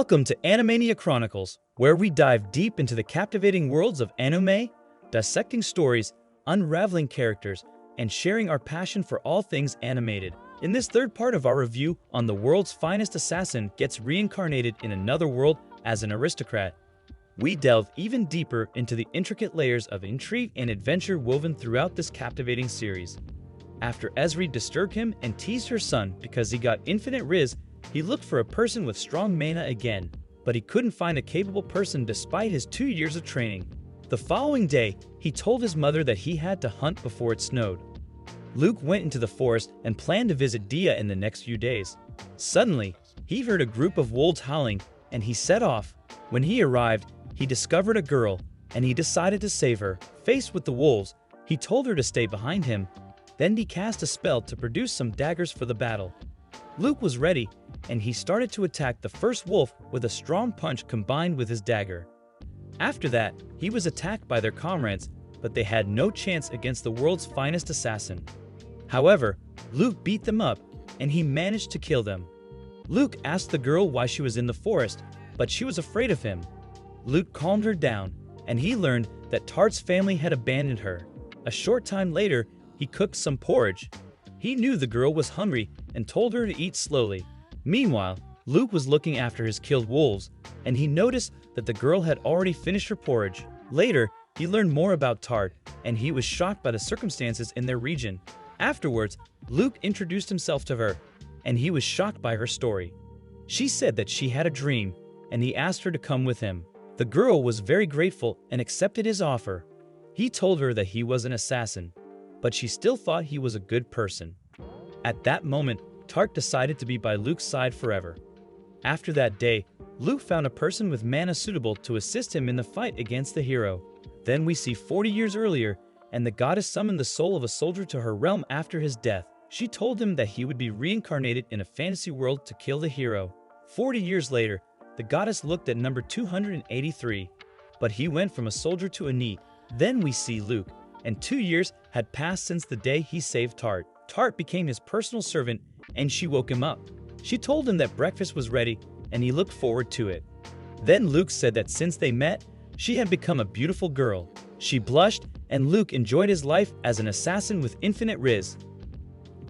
Welcome to Animania Chronicles, where we dive deep into the captivating worlds of anime, dissecting stories, unraveling characters, and sharing our passion for all things animated. In this third part of our review on the world's finest assassin gets reincarnated in another world as an aristocrat, we delve even deeper into the intricate layers of intrigue and adventure woven throughout this captivating series. After Ezri disturbed him and teased her son because he got infinite riz, he looked for a person with strong mana again, but he couldn't find a capable person despite his 2 years of training. The following day, he told his mother that he had to hunt before it snowed. Lugh went into the forest and planned to visit Dia in the next few days. Suddenly, he heard a group of wolves howling, and he set off. When he arrived, he discovered a girl, and he decided to save her. Faced with the wolves, he told her to stay behind him. Then he cast a spell to produce some daggers for the battle. Lugh was ready, and he started to attack the first wolf with a strong punch combined with his dagger. After that, he was attacked by their comrades, but they had no chance against the world's finest assassin. However, Lugh beat them up, and he managed to kill them. Lugh asked the girl why she was in the forest, but she was afraid of him. Lugh calmed her down, and he learned that Tart's family had abandoned her. A short time later, he cooked some porridge. He knew the girl was hungry and told her to eat slowly. Meanwhile, Lugh was looking after his killed wolves, and he noticed that the girl had already finished her porridge. Later, he learned more about Tart, and he was shocked by the circumstances in their region. Afterwards, Lugh introduced himself to her, and he was shocked by her story. She said that she had a dream, and he asked her to come with him. The girl was very grateful and accepted his offer. He told her that he was an assassin, but she still thought he was a good person. At that moment, Tart decided to be by Lugh's side forever. After that day, Lugh found a person with mana suitable to assist him in the fight against the hero. Then we see 40 years earlier, and the goddess summoned the soul of a soldier to her realm after his death. She told him that he would be reincarnated in a fantasy world to kill the hero. 40 years later, the goddess looked at number 283, but he went from a soldier to a NEET. Then we see Lugh, and 2 years had passed since the day he saved Tart. Tart became his personal servant, and she woke him up. She told him that breakfast was ready, and he looked forward to it. Then Lugh said that since they met, she had become a beautiful girl. She blushed, and Lugh enjoyed his life as an assassin with infinite riz.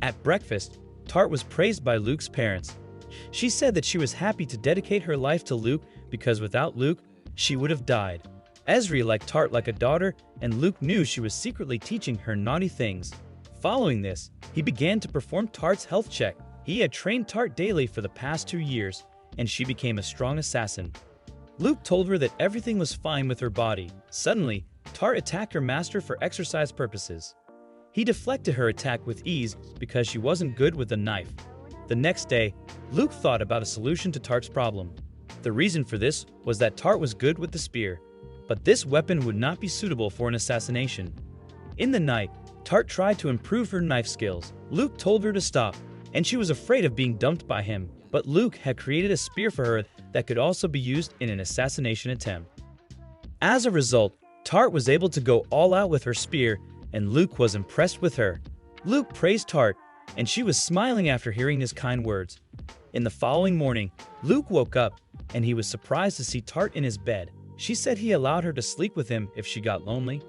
At breakfast, Tart was praised by Lugh's parents. She said that she was happy to dedicate her life to Lugh because without Lugh, she would have died. Ezri liked Tart like a daughter, and Lugh knew she was secretly teaching her naughty things. Following this, he began to perform Tart's health check. He had trained Tart daily for the past 2 years, and she became a strong assassin. Lugh told her that everything was fine with her body. Suddenly, Tart attacked her master for exercise purposes. He deflected her attack with ease because she wasn't good with a knife. The next day, Lugh thought about a solution to Tart's problem. The reason for this was that Tart was good with the spear, but this weapon would not be suitable for an assassination. In the night, Tart tried to improve her knife skills. Lugh told her to stop, and she was afraid of being dumped by him, but Lugh had created a spear for her that could also be used in an assassination attempt. As a result, Tart was able to go all out with her spear, and Lugh was impressed with her. Lugh praised Tart, and she was smiling after hearing his kind words. In the following morning, Lugh woke up, and he was surprised to see Tart in his bed. She said he allowed her to sleep with him if she got lonely.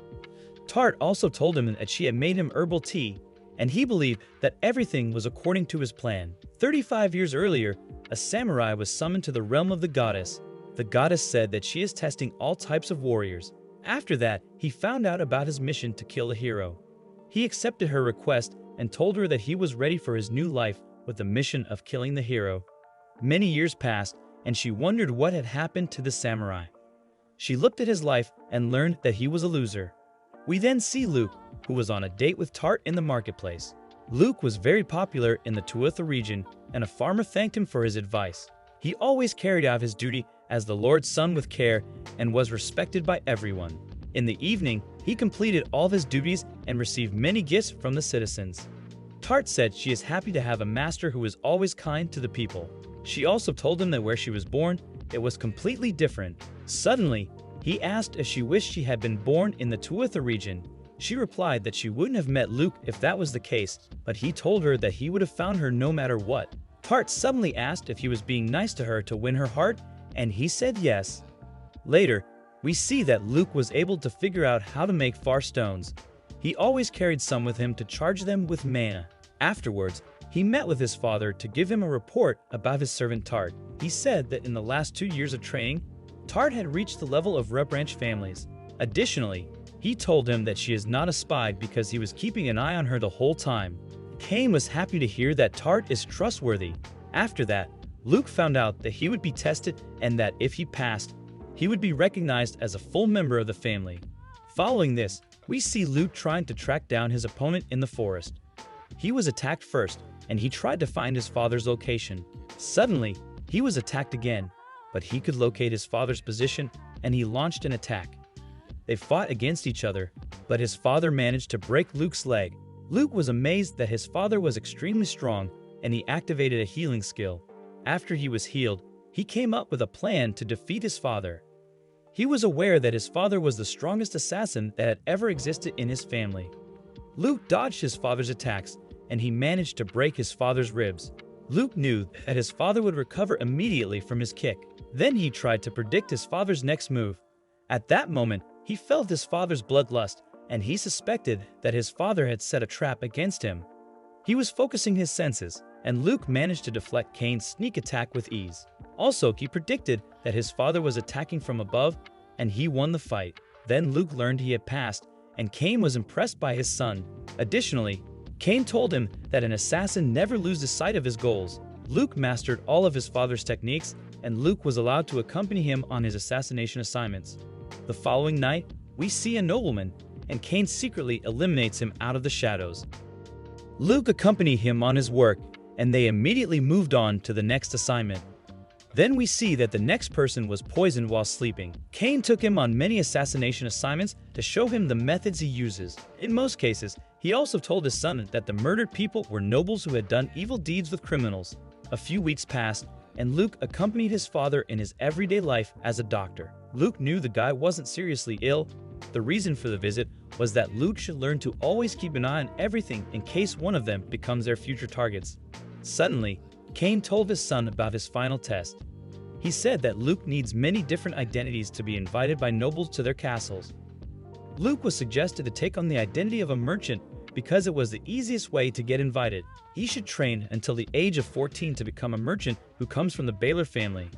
Tart also told him that she had made him herbal tea, and he believed that everything was according to his plan. 35 years earlier, a samurai was summoned to the realm of the goddess. The goddess said that she is testing all types of warriors. After that, he found out about his mission to kill the hero. He accepted her request and told her that he was ready for his new life with the mission of killing the hero. Many years passed, and she wondered what had happened to the samurai. She looked at his life and learned that he was a loser. We then see Lugh, who was on a date with Tart in the marketplace. Lugh was very popular in the Tuatha region, and a farmer thanked him for his advice. He always carried out his duty as the Lord's son with care and was respected by everyone. In the evening, he completed all of his duties and received many gifts from the citizens. Tart said she is happy to have a master who is always kind to the people. She also told him that where she was born, it was completely different. Suddenly, he asked if she wished she had been born in the Tuatha region. She replied that she wouldn't have met Lugh if that was the case, but he told her that he would have found her no matter what. Tart suddenly asked if he was being nice to her to win her heart, and he said yes. Later, we see that Luke was able to figure out how to make far stones. He always carried some with him to charge them with mana. Afterwards, he met with his father to give him a report about his servant Tart. He said that in the last 2 years of training, Tart had reached the level of red-branch families. Additionally, he told him that she is not a spy because he was keeping an eye on her the whole time. Cain was happy to hear that Tart is trustworthy. After that, Luke found out that he would be tested and that if he passed, he would be recognized as a full member of the family. Following this, we see Luke trying to track down his opponent in the forest. He was attacked first, and he tried to find his father's location. Suddenly, he was attacked again, but he could locate his father's position, and he launched an attack. They fought against each other, but his father managed to break Luke's leg. Luke was amazed that his father was extremely strong, and he activated a healing skill. After he was healed, he came up with a plan to defeat his father. He was aware that his father was the strongest assassin that had ever existed in his family. Luke dodged his father's attacks, and he managed to break his father's ribs. Luke knew that his father would recover immediately from his kick. Then he tried to predict his father's next move. At that moment, he felt his father's bloodlust, and he suspected that his father had set a trap against him. He was focusing his senses, and Luke managed to deflect Cain's sneak attack with ease. Also, he predicted that his father was attacking from above, and he won the fight. Then Luke learned he had passed, and Cain was impressed by his son. Additionally, Cain told him that an assassin never loses sight of his goals. Luke mastered all of his father's techniques, and Luke was allowed to accompany him on his assassination assignments. The following night, we see a nobleman, and Cain secretly eliminates him out of the shadows. Luke accompanied him on his work, and they immediately moved on to the next assignment. Then we see that the next person was poisoned while sleeping. Cain took him on many assassination assignments to show him the methods he uses. In most cases, he also told his son that the murdered people were nobles who had done evil deeds with criminals. A few weeks passed, and Luke accompanied his father in his everyday life as a doctor. Luke knew the guy wasn't seriously ill. The reason for the visit was that Luke should learn to always keep an eye on everything in case one of them becomes their future targets. Suddenly, Cain told his son about his final test. He said that Luke needs many different identities to be invited by nobles to their castles. Luke was suggested to take on the identity of a merchant because it was the easiest way to get invited. He should train until the age of 14 to become a merchant who comes from the Baylor family.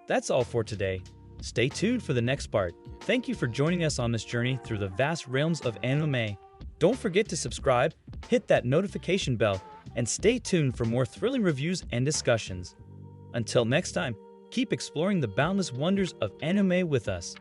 That's all for today. Stay tuned for the next part. Thank you for joining us on this journey through the vast realms of anime. Don't forget to subscribe, hit that notification bell, and stay tuned for more thrilling reviews and discussions. Until next time, keep exploring the boundless wonders of anime with us.